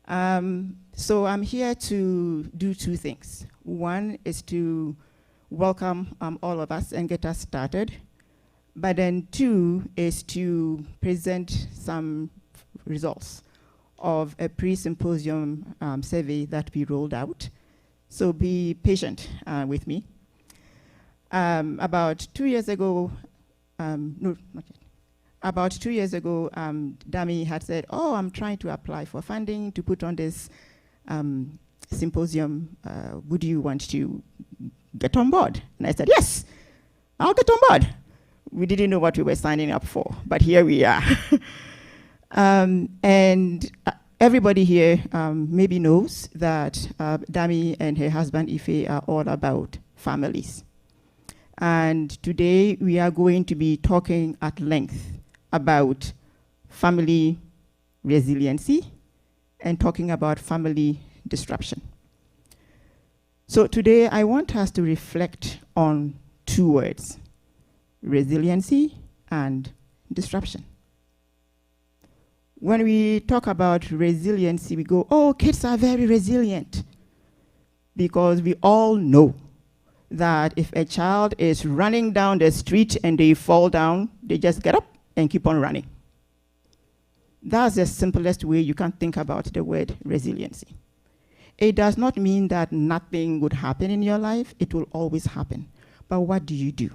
So I'm here to do two things. One is to welcome all of us and get us started. But then two is to present some results of a pre-symposium survey that we rolled out. So be patient with me. About 2 years ago, no, not yet. About 2 years ago, Dami had said, oh, I'm trying to apply for funding to put on this symposium. Would you want to get on board? And I said, yes, I'll get on board. We didn't know what we were signing up for, but here we are. And everybody here maybe knows that Dami and her husband Ife are all about families. And today we are going to be talking at length about family resiliency and talking about family disruption. So today I want us to reflect on two words: resiliency and disruption. When we talk about resiliency, we go, oh, kids are very resilient, because we all know that if a child is running down the street and they fall down, they just get up and keep on running. That's the simplest way you can think about the word resiliency. It does not mean that nothing would happen in your life. It will always happen. But what do you do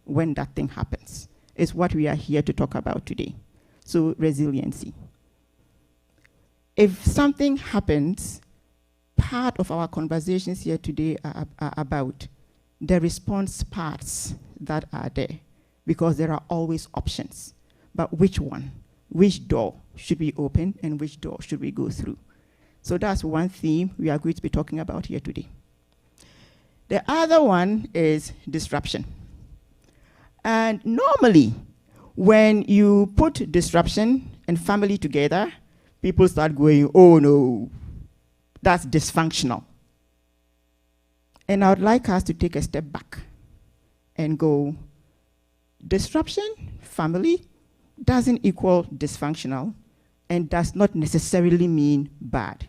when that thing happens? Is what we are here to talk about today. So resiliency. If something happens, part of our conversations here today are about the response parts that are there, because there are always options. But which one? Which door should we open and which door should we go through? So that's one theme we are going to be talking about here today. The other one is disruption. And normally, when you put disruption and family together, people start going, oh no, that's dysfunctional. And I would like us to take a step back and go, disruption, family, doesn't equal dysfunctional and does not necessarily mean bad.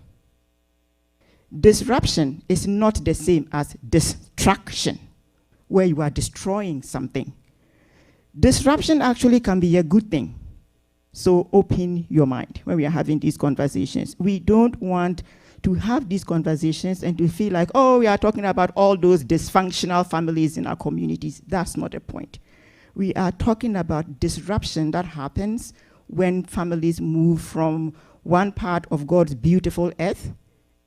Disruption is not the same as destruction, where you are destroying something. Disruption actually can be a good thing. So open your mind when we are having these conversations. We don't want to have these conversations and to feel like, oh, we are talking about all those dysfunctional families in our communities. That's not the point. We are talking about disruption that happens when families move from one part of God's beautiful earth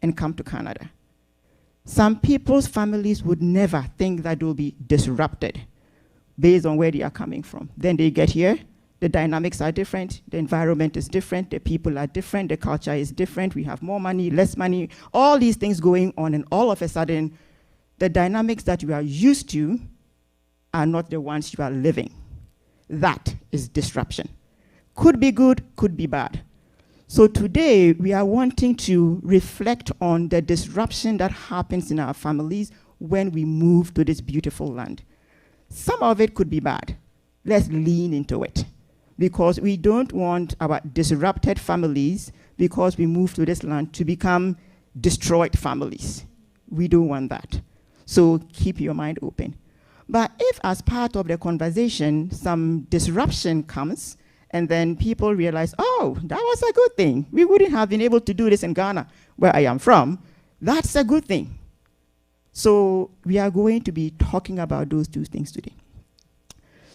and come to Canada. Some people's families would never think that they will be disrupted based on where they are coming from. Then they get here, the dynamics are different, the environment is different, the people are different, the culture is different, we have more money, less money, all these things going on, and all of a sudden, the dynamics that you are used to are not the ones you are living. That is disruption. Could be good, could be bad. So today, we are wanting to reflect on the disruption that happens in our families when we move to this beautiful land. Some of it could be bad. Let's lean into it, because we don't want our disrupted families, because we move to this land, to become destroyed families. We don't want that. So keep your mind open. But if as part of the conversation, some disruption comes, and then people realize, oh, that was a good thing. We wouldn't have been able to do this in Ghana, where I am from. That's a good thing. So we are going to be talking about those two things today.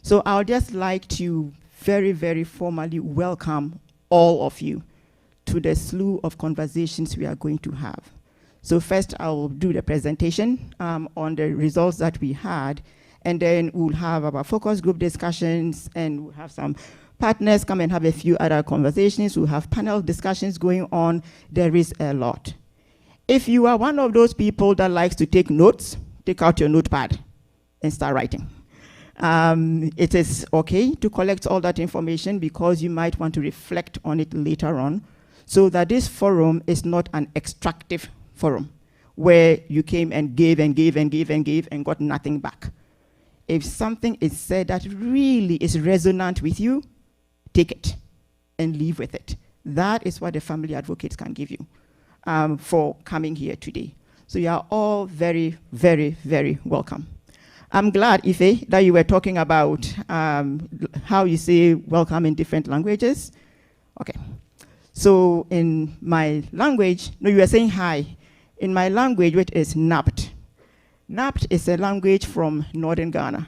So I would just like to very, very formally welcome all of you to the slew of conversations we are going to have. So first, I'll do the presentation on the results that we had, and then we'll have our focus group discussions, and we'll have some partners come and have a few other conversations. We'll have panel discussions going on. There is a lot. If you are one of those people that likes to take notes, take out your notepad and start writing. It is okay to collect all that information, because you might want to reflect on it later on, so that this forum is not an extractive forum where you came and gave and gave and gave and gave and got nothing back. If something is said that really is resonant with you, take it and live with it. That is what the family advocates can give you. for coming here today. So you are all very, very, very welcome. I'm glad, Ife, that you were talking about how you say welcome in different languages. Okay. So in my language, no, you were saying hi. In my language, which is Napt. Napt is a language from northern Ghana.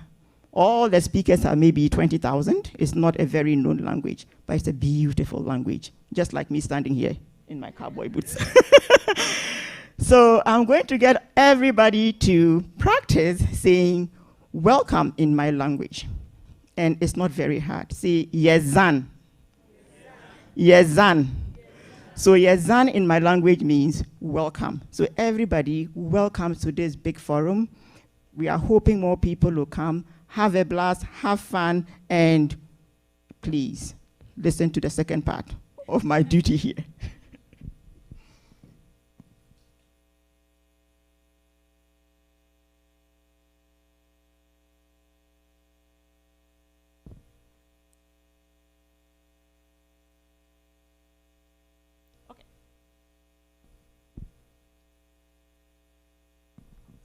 All the speakers are maybe 20,000. It's not a very known language, but it's a beautiful language, just like me standing here in my cowboy boots. So I'm going to get everybody to practice saying welcome in my language. And it's not very hard. Say Yezan. Yezan. So Yezan in my language means welcome. So everybody, welcome to this big forum. We are hoping more people will come, have a blast, have fun, and please listen to the second part of my duty here.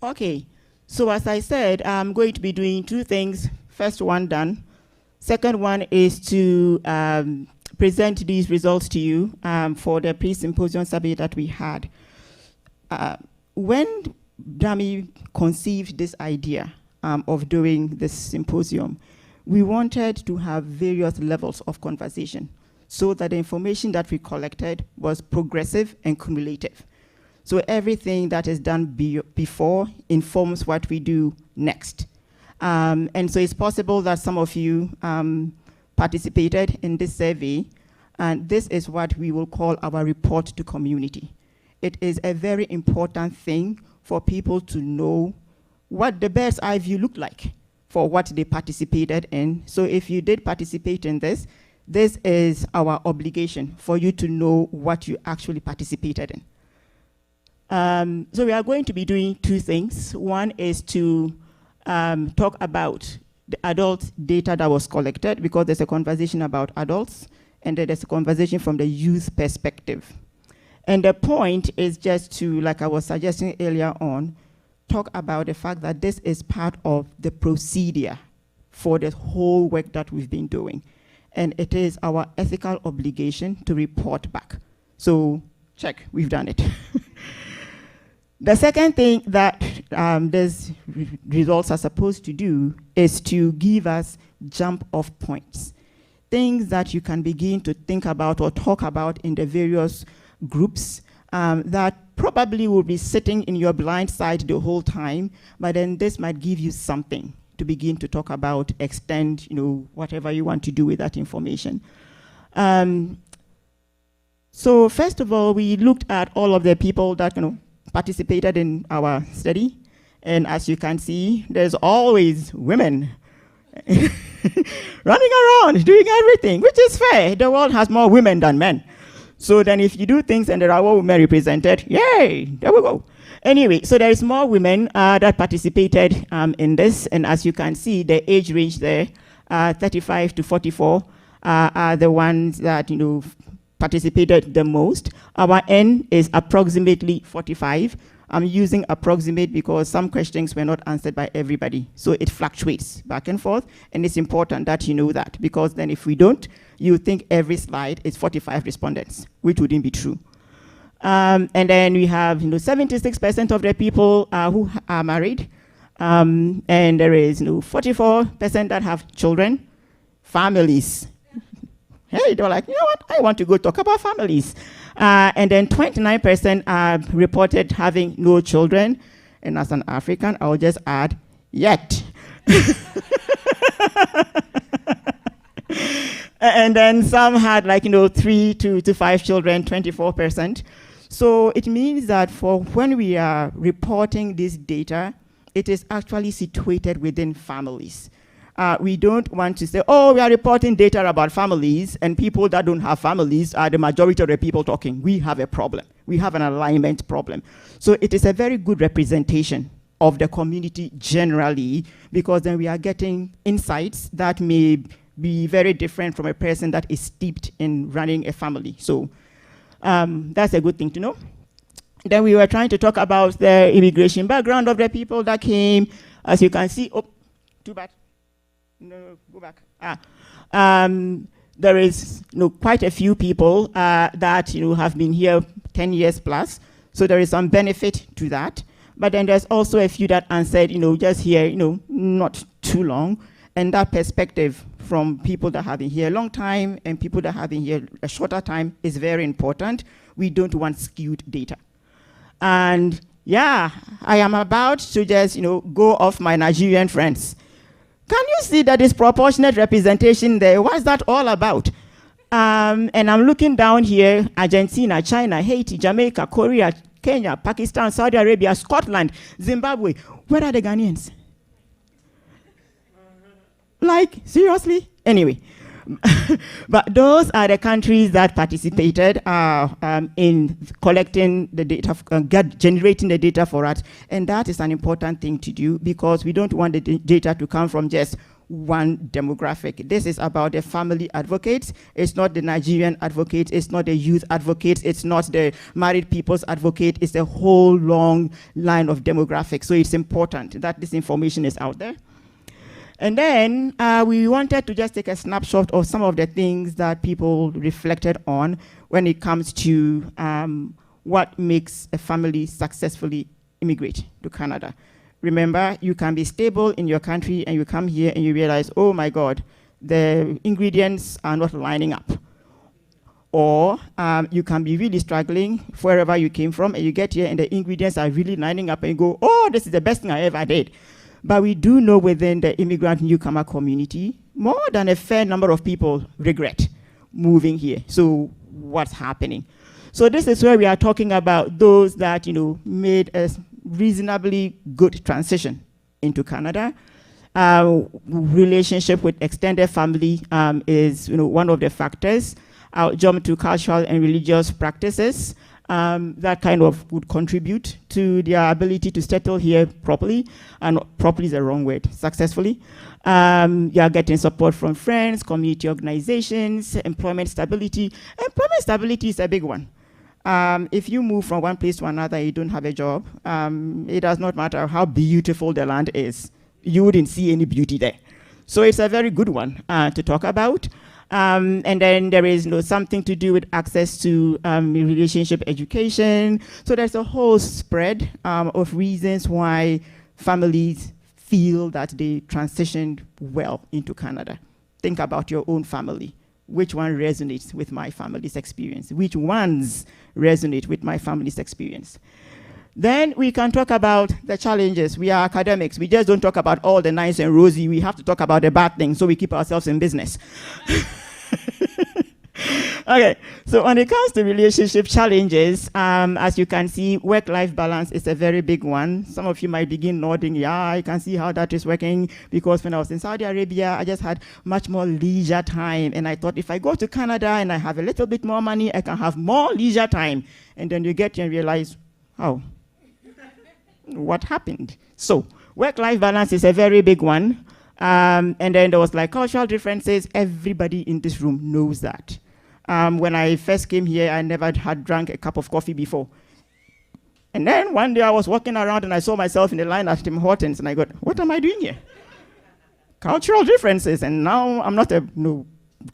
Okay, so as I said, I'm going to be doing two things. First one done. Second one is to present these results to you for the pre-symposium survey that we had. When Dami conceived this idea of doing this symposium, we wanted to have various levels of conversation so that the information that we collected was progressive and cumulative. So everything that is done before informs what we do next. And so it's possible that some of you participated in this survey, and this is what we will call our report to community. It is a very important thing for people to know what the bird's eye view looked like for what they participated in. So if you did participate in this, this is our obligation for you to know what you actually participated in. So we are going to be doing two things. One is to talk about the adult data that was collected, because there's a conversation about adults, and then there's a conversation from the youth perspective. And the point is just to, like I was suggesting earlier on, talk about the fact that this is part of the procedure for the whole work that we've been doing. And it is our ethical obligation to report back. So check, we've done it. The second thing that these results are supposed to do is to give us jump-off points, things that you can begin to think about or talk about in the various groups that probably will be sitting in your blind side the whole time, but then this might give you something to begin to talk about, extend, whatever you want to do with that information. So first of all, we looked at all of the people that, participated in our study. And as you can see, there's always women running around, doing everything, which is fair. The world has more women than men. So then if you do things and there are more women represented, yay, there we go. Anyway, so there is more women that participated in this. And as you can see, the age range there, 35 to 44, are the ones that, participated the most. Our N is approximately 45. I'm using approximate because some questions were not answered by everybody. So it fluctuates back and forth, and it's important that you know that, because then if we don't, you think every slide is 45 respondents, which wouldn't be true. And then we have 76% of the people who are married, and there is 44% that have children, families. Hey, they were like, you know what? I want to go talk about families. And then 29% reported having no children. And as an African, I'll just add, yet. And then some had 3 to 5 children, 24%. So it means that for when we are reporting this data, it is actually situated within families. We don't want to say, oh, we are reporting data about families, and people that don't have families are the majority of the people talking. We have a problem. We have an alignment problem. So it is a very good representation of the community generally, because then we are getting insights that may be very different from a person that is steeped in running a family. So that's a good thing to know. Then we were trying to talk about the immigration background of the people that came. As you can see, oh, too bad. No, go back. There is quite a few people that have been here 10 years plus. So there is some benefit to that. But then there's also a few that answered, just here, not too long. And that perspective from people that have been here a long time and people that have been here a shorter time is very important. We don't want skewed data. And yeah, I am about to just, go off my Nigerian friends. Can you see that disproportionate representation there? What's that all about? And I'm looking down here, Argentina, China, Haiti, Jamaica, Korea, Kenya, Pakistan, Saudi Arabia, Scotland, Zimbabwe. Where are the Ghanaians? Like, seriously? Anyway. But those are the countries that participated in collecting the data, generating the data for us. And that is an important thing to do because we don't want the data to come from just one demographic. This is about the family advocates. It's not the Nigerian advocates. It's not the youth advocates. It's not the married people's advocate. It's a whole long line of demographics. So it's important that this information is out there. And then we wanted to just take a snapshot of some of the things that people reflected on when it comes to what makes a family successfully immigrate to Canada. Remember, you can be stable in your country and you come here and you realize, oh my God, the ingredients are not lining up. Or you can be really struggling wherever you came from and you get here and the ingredients are really lining up and you go, oh, this is the best thing I ever did. But we do know within the immigrant newcomer community, more than a fair number of people regret moving here. So what's happening? So this is where we are talking about those that, made a reasonably good transition into Canada. Relationship with extended family is, one of the factors. I'll jump to cultural and religious practices. That kind of would contribute to their ability to settle here properly, and properly is the wrong word, successfully. You are getting support from friends, community organizations, employment stability. Employment stability is a big one. If you move from one place to another and you don't have a job, it does not matter how beautiful the land is. You wouldn't see any beauty there. So it's a very good one to talk about. And then there is something to do with access to relationship education. So there's a whole spread of reasons why families feel that they transitioned well into Canada. Think about your own family. Which one resonates with my family's experience? Which ones resonate with my family's experience? Then we can talk about the challenges. We are academics. We just don't talk about all the nice and rosy. We have to talk about the bad things so we keep ourselves in business. Okay, so when it comes to relationship challenges, as you can see, work-life balance is a very big one. Some of you might begin nodding, yeah, I can see how that is working, because when I was in Saudi Arabia, I just had much more leisure time, and I thought if I go to Canada and I have a little bit more money, I can have more leisure time. And then you get here and realize, oh, what happened? So work-life balance is a very big one. And then there was like cultural differences. Everybody in this room knows that. When I first came here, I never had drank a cup of coffee before. And then one day I was walking around and I saw myself in the line at Tim Hortons and I got, what am I doing here? Cultural differences. And now I'm not a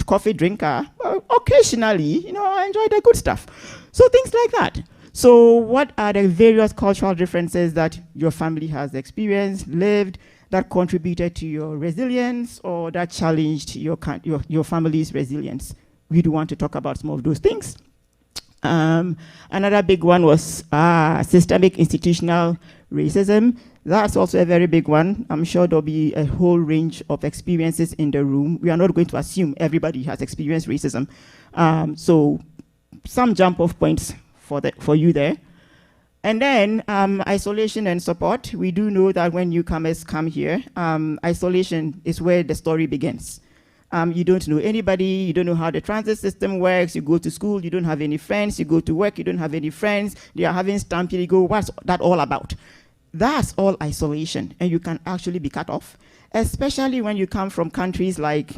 coffee drinker. Well, occasionally, I enjoy the good stuff. So things like that. So what are the various cultural differences that your family has experienced, lived, that contributed to your resilience or that challenged your family's resilience? We do want to talk about some of those things. Another big one was systemic institutional racism. That's also a very big one. I'm sure there'll be a whole range of experiences in the room. We are not going to assume everybody has experienced racism. So some jump-off points for you there. And then isolation and support. We do know that when newcomers come here, isolation is where the story begins. You don't know anybody, you don't know how the transit system works, you go to school, you don't have any friends, you go to work, you don't have any friends, they are having stampede, you go, what's that all about? That's all isolation, and you can actually be cut off. especially when you come from countries like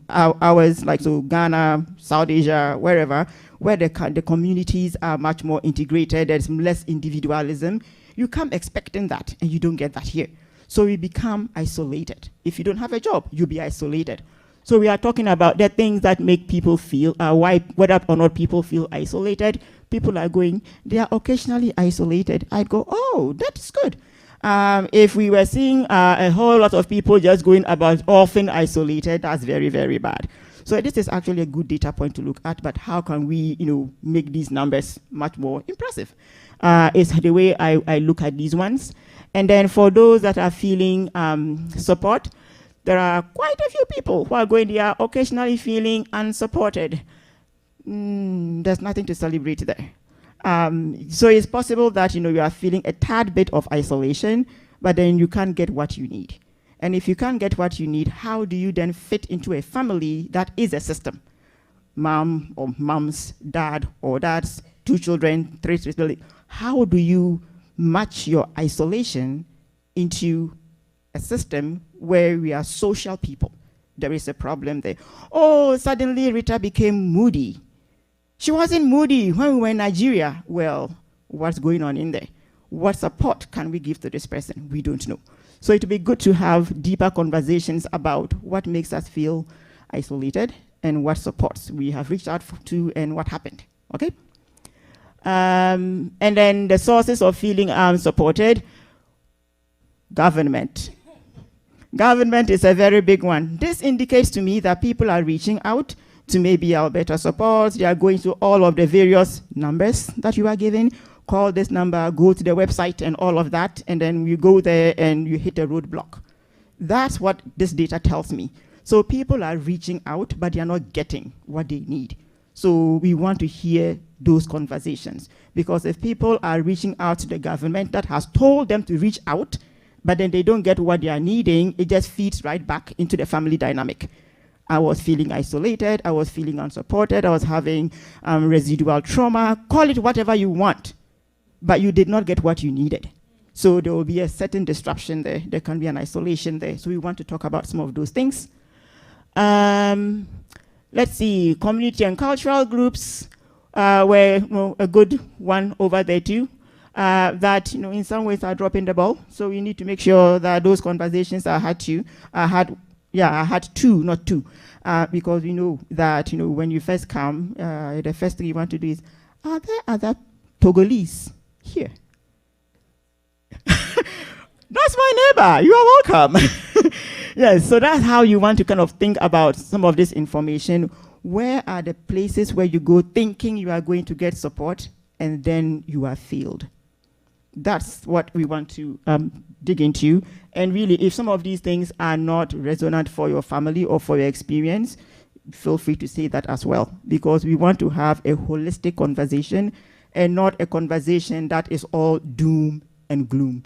ours, like so Ghana, South Asia, wherever, where the communities are much more integrated, there's less individualism. You come expecting that, and you don't get that here. So we become isolated. If you don't have a job, you'll be isolated. So we are talking about the things that make people feel, why, whether or not people feel isolated. People are going, they are occasionally isolated. I'd go, oh, that's good. If we were seeing a whole lot of people just going about often isolated, that's very, very bad. So this is actually a good data point to look at, but how can we, make these numbers much more impressive? Is the way I look at these ones. And then for those that are feeling support, there are quite a few people who are going, they are occasionally feeling unsupported. There's nothing to celebrate there. So it's possible that you are feeling a tad bit of isolation, but then you can't get what you need. And if you can't get what you need, how do you then fit into a family that is a system? Mom or moms, dad or dads, 2 children, 3 children. How do you match your isolation into a system where we are social people? There is a problem there. Oh, suddenly Rita became moody. She wasn't moody when we were in Nigeria. Well, what's going on in there? What support can we give to this person? We don't know. So it would be good to have deeper conversations about what makes us feel isolated and what supports we have reached out to and what happened, okay? And then the sources of feeling unsupported. Government. Government is a very big one. This indicates to me that people are reaching out to maybe Alberta Support. They are going to all of the various numbers that you are given. Call this number, go to the website and all of that, and then you go there and you hit a roadblock. That's what this data tells me. So people are reaching out, but they are not getting what they need. So we want to hear those conversations, because if people are reaching out to the government that has told them to reach out, but then they don't get what they are needing, it just feeds right back into the family dynamic. I was feeling isolated, I was feeling unsupported, I was having residual trauma, call it whatever you want, but you did not get what you needed. So there will be a certain disruption there, there can be an isolation there. So we want to talk about some of those things. Let's see, community and cultural groups were a good one over there too. That in some ways are dropping the ball. So we need to make sure that those conversations are had two, not two, because we know that when you first come, the first thing you want to do is, are there other Togolese here? That's my neighbor. You are welcome. Yes, so that's how you want to kind of think about some of this information. Where are the places where you go thinking you are going to get support and then you are failed? That's what we want to dig into. And really, if some of these things are not resonant for your family or for your experience, feel free to say that as well, because we want to have a holistic conversation and not a conversation that is all doom and gloom.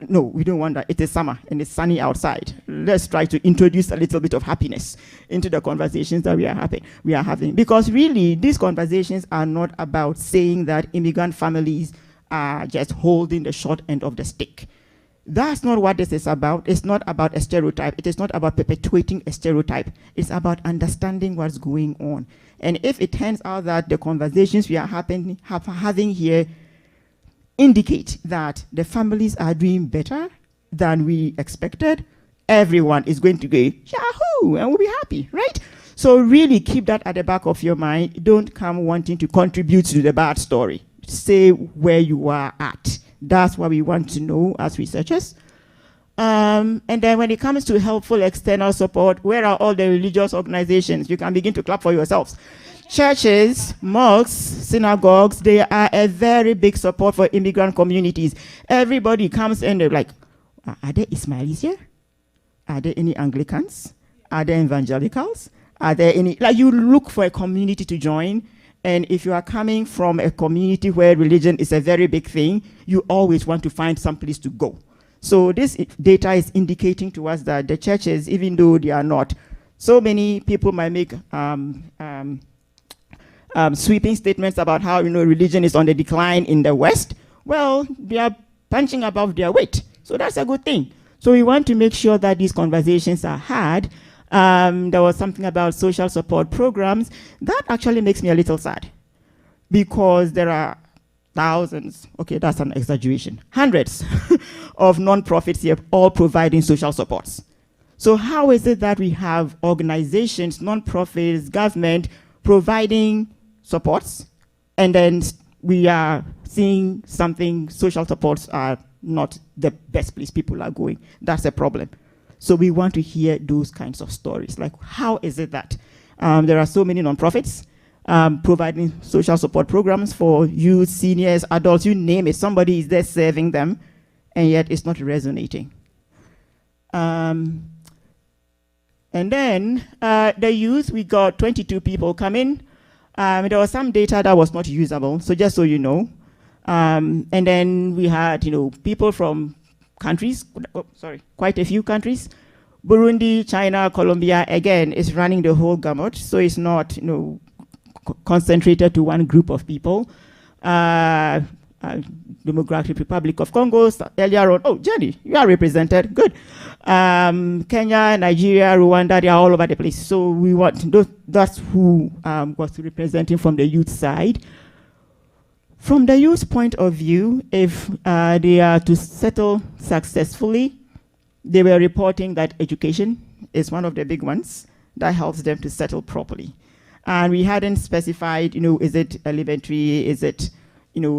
No, we don't want that. It is summer and it's sunny outside. Let's try to introduce a little bit of happiness into the conversations that we are having. Because really, these conversations are not about saying that immigrant families are just holding the short end of the stick. That's not what this is about. It's not about a stereotype. It is not about perpetuating a stereotype. It's about understanding what's going on. And if it turns out that the conversations we are having here indicate that the families are doing better than we expected, everyone is going to go, yahoo, and we'll be happy, right? So really keep that at the back of your mind. Don't come wanting to contribute to the bad story. Say where you are at. That's what we want to know as researchers. And then when it comes to helpful external support, where are all the religious organizations? You can begin to clap for yourselves. Churches, mosques, synagogues, they are a very big support for immigrant communities. Everybody comes and they're like, are there Ismailis here? Are there any Anglicans? Are there evangelicals? Are there any, like you look for a community to join. And if you are coming from a community where religion is a very big thing, you always want to find some place to go. So this data is indicating to us that the churches, even though they are not, so many people might make sweeping statements about how religion is on the decline in the West. Well, they are punching above their weight, so that's a good thing. So we want to make sure that these conversations are had. There was something about social support programs. That actually makes me a little sad, because there are thousands, okay, that's an exaggeration, hundreds of nonprofits here all providing social supports. So how is it that we have organizations, nonprofits, government providing supports, and then we are seeing something, social supports are not the best place people are going? That's a problem. So we want to hear those kinds of stories. Like, how is it that there are so many nonprofits providing social support programs for youth, seniors, adults, you name it, somebody is there serving them, and yet it's not resonating. And then the youth, we got 22 people coming. There was some data that was not usable, so just so you know. And then we had, people from countries, quite a few countries. Burundi, China, Colombia, again, is running the whole gamut, so it's not, concentrated to one group of people. Democratic Republic of Congo, earlier on. Oh, Jenny, you are represented. Good. Kenya, Nigeria, Rwanda, they are all over the place. So we want those, that's who was representing from the youth side. From the youth point of view, if they are to settle successfully, they were reporting that education is one of the big ones that helps them to settle properly. And we hadn't specified, is it elementary, is it,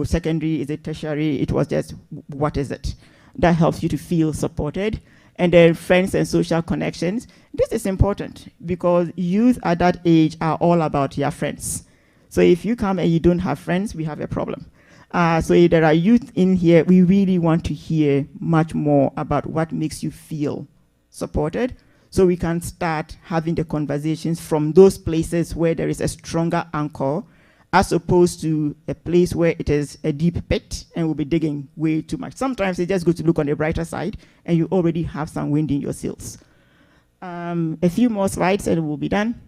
secondary, is it tertiary? It was just, what is it? That helps you to feel supported. And then friends and social connections. This is important because youth at that age are all about your friends. So if you come and you don't have friends, we have a problem. So if there are youth in here, we really want to hear much more about what makes you feel supported, so we can start having the conversations from those places where there is a stronger anchor, as opposed to a place where it is a deep pit and we'll be digging way too much. Sometimes it's just good to look on the brighter side and you already have some wind in your sails. A few more slides and we'll be done.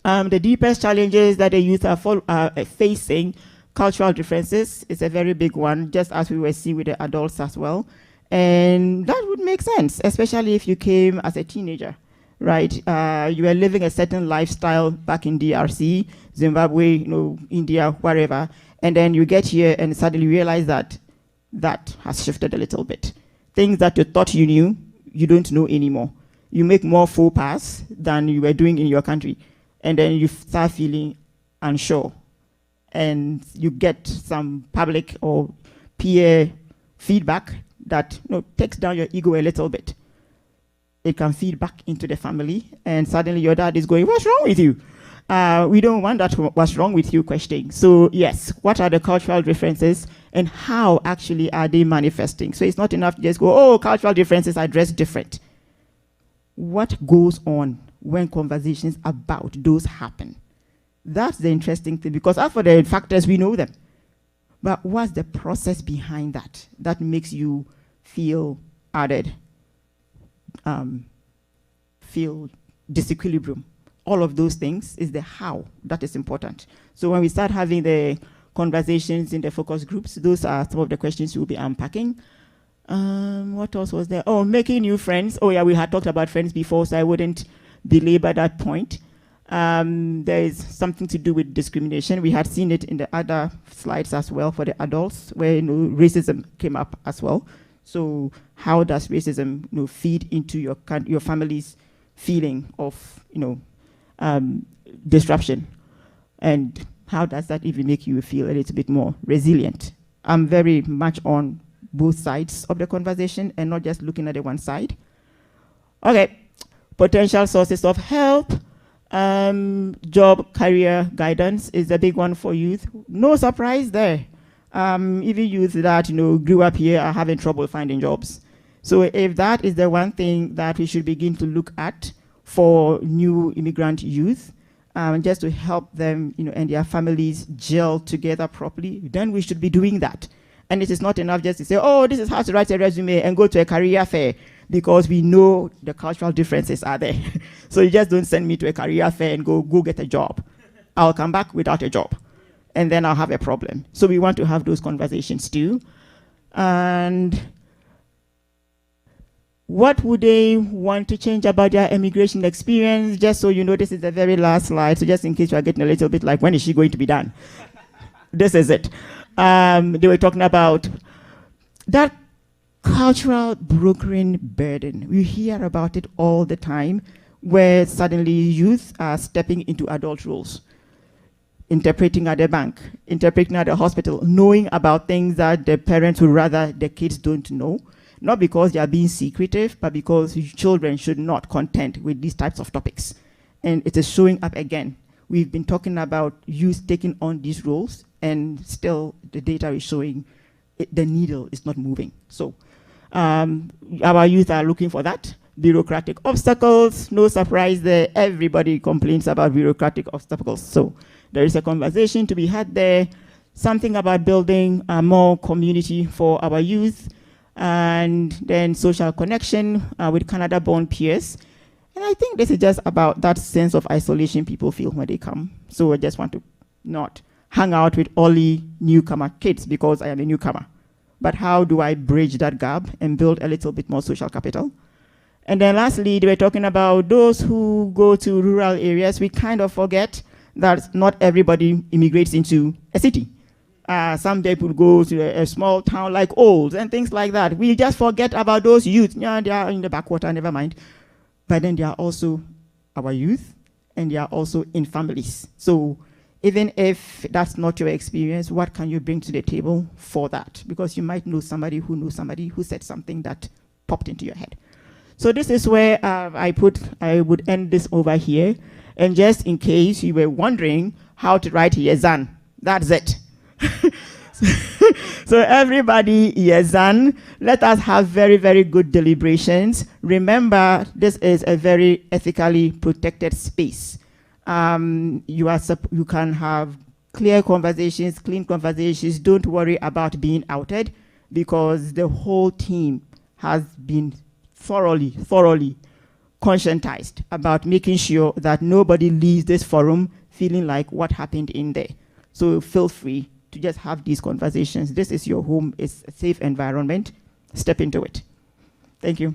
The deepest challenges that the youth are facing, cultural differences is a very big one, just as we were seeing with the adults as well. And that would make sense, especially if you came as a teenager, right? You were living a certain lifestyle back in DRC, Zimbabwe, India, wherever, and then you get here and suddenly realize that that has shifted a little bit. Things that you thought you knew, you don't know anymore. You make more faux pas than you were doing in your country, and then you start feeling unsure, and you get some public or peer feedback that takes down your ego a little bit. It can feed back into the family, and suddenly your dad is going, "What's wrong with you?" We don't want that "what's wrong with you" question. So yes, what are the cultural differences and how actually are they manifesting? So it's not enough to just go, "Oh, cultural differences are dressed different." What goes on when conversations about those happen? That's the interesting thing, because as for the factors, we know them. But what's the process behind that makes you feel added, feel disequilibrium? All of those things is the how that is important. So when we start having the conversations in the focus groups, those are some of the questions we'll be unpacking. What else was there? Oh, making new friends. Oh yeah, we had talked about friends before, so I wouldn't belabor that point. There is something to do with discrimination. We had seen it in the other slides as well for the adults, where racism came up as well. So how does racism feed into your family's feeling of disruption, and how does that even make you feel a little bit more resilient? I'm very much on both sides of the conversation and not just looking at the one side. Okay, potential sources of help. Job career guidance is a big one for youth. No surprise there. Even youth that grew up here are having trouble finding jobs. So if that is the one thing that we should begin to look at for new immigrant youth, just to help them and their families gel together properly, then we should be doing that. And it is not enough just to say, "Oh, this is how to write a resume," and go to a career fair, because we know the cultural differences are there. So you just don't send me to a career fair and go get a job. I'll come back without a job, and then I'll have a problem. So we want to have those conversations too. And What would they want to change about their immigration experience? Just so you know, this is the very last slide. So just in case you are getting a little bit like, when is she going to be done? This is it. They were talking about that cultural brokering burden. We hear about it all the time, where suddenly youth are stepping into adult roles, interpreting at the bank, interpreting at the hospital, knowing about things that the parents would rather the kids don't know. Not because they are being secretive, but because children should not contend with these types of topics. And it is showing up again. We've been talking about youth taking on these roles, and still the data is showing the needle is not moving. So our youth are looking for that. Bureaucratic obstacles, no surprise there. Everybody complains about bureaucratic obstacles. So there is a conversation to be had there. Something about building more community for our youth. And then social connection with Canada-born peers. And I think this is just about that sense of isolation people feel when they come. So I just want to not hang out with only newcomer kids because I am a newcomer. But how do I bridge that gap and build a little bit more social capital? And then lastly, they were talking about those who go to rural areas. We kind of forget that not everybody immigrates into a city. Some people go to a small town like Olds and things like that. We just forget about those youth. Yeah, they are in the backwater, never mind. But then they are also our youth, and they are also in families. So even if that's not your experience, what can you bring to the table for that? Because you might know somebody who said something that popped into your head. So this is where I would end this over here. And just in case you were wondering how to write Yezan, that's it. So everybody, Yezan, let us have very, very good deliberations. Remember, this is a very ethically protected space. You can have clear conversations, clean conversations. Don't worry about being outed, because the whole team has been thoroughly conscientized about making sure that nobody leaves this forum feeling like what happened in there. So feel free to just have these conversations. This is your home. It's a safe environment. Step into it. Thank you.